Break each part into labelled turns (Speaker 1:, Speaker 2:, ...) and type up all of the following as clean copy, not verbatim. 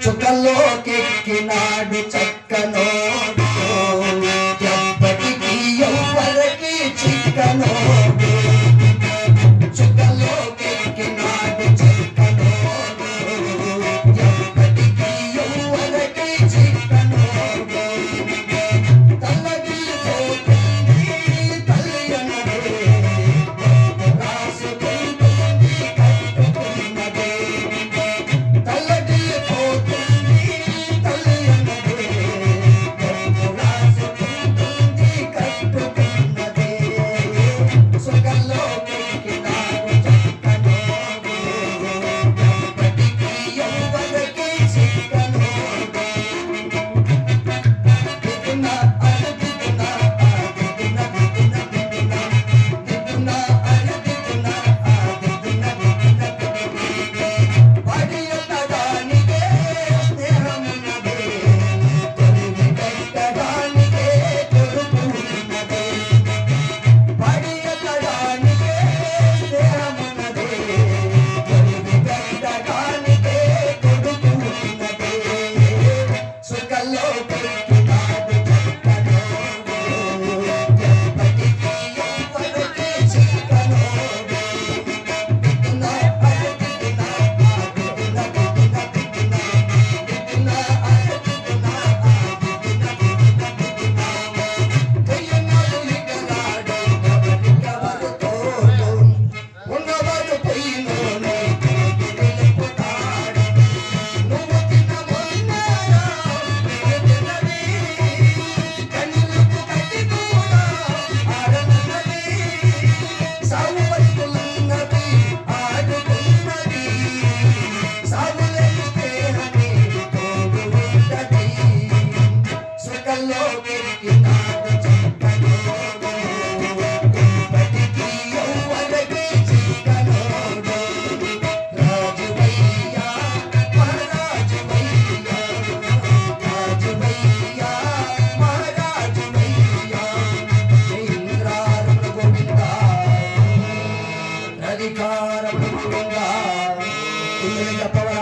Speaker 1: చుక్కల్లోకెక్కినాడు చక్కనోడు, ఎప్పటికీ ఎవ్వరికి చిక్కనోడు. చుక్కల్లోకెక్కినాడు చక్కనోడు, ఎప్పటికీ ఎవ్వరికి చిక్కనోడు. తల్లడిల్లిపోతుంది తల్లి అన్నదే, రాసుకుంటుంది కట్టుకున్నదే.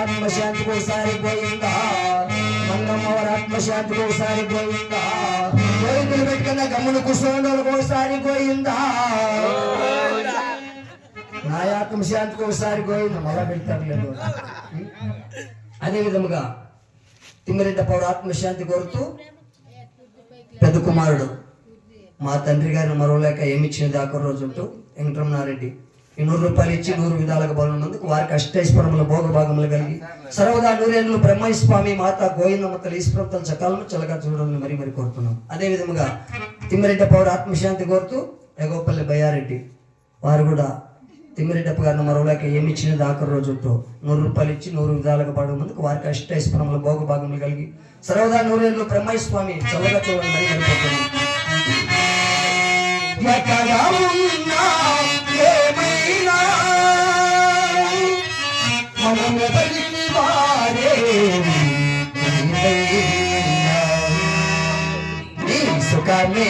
Speaker 1: ఆత్మశాంతికి ఒకసారి పోయిందా, మంగమ్మ వారి ఆత్మశాంతికి ఒకసారి పోయిందా, గోవిందులు పెట్టుకున్న గమ్మును కుష్ణోళ్ళకి ఒకసారి పోయిందా, నా ఆత్మశాంతికి ఒకసారి పోయిందా, మళ్ళా పెడతారు లేదు. అదే విధముగా తిమ్మిరెడ్డి పౌరు ఆత్మశాంతి కోరుతూ పెద్ద కుమారుడు మా తండ్రి గారిని మరోలేక ఏమిచ్చిన దాకా రోజు ఉంటూ వెంకటరమణారెడ్డి 100 రూపాయలు ఇచ్చి 100 విధాలుగా బలనందుకు వారికి అష్టైశ్వరముల భోగభాగములు కలిగి సర్వదా 100 ఏళ్ళు బ్రహ్మస్వామి మాత గోవిందమ్మతలు ఈశ్వరతలు చకాలను చల్లగా చూడాలని మరి కోరుతున్నాం. అదే విధముగా తిమ్మిరెడ్డి పౌరు ఆత్మశాంతి కోరుతూ ఎగోపల్లి బయ్యారెడ్డి వారు కూడా తిమ్మిరెడ్డప్ప గారిని మరోలేక ఏమిచ్చిన దాకా రోజు ఉంటూ 100 రూపాయలు ఇచ్చి 100 విధాలుగా పడమందుకు వారికి అష్టైశ్వరముల భోగభాగములు కలిగి సర్వదా 100 ఏళ్ళు బ్రహ్మస్వామి చల్లగా చూడాలని మరి కోరుతున్నాం. సుఖమే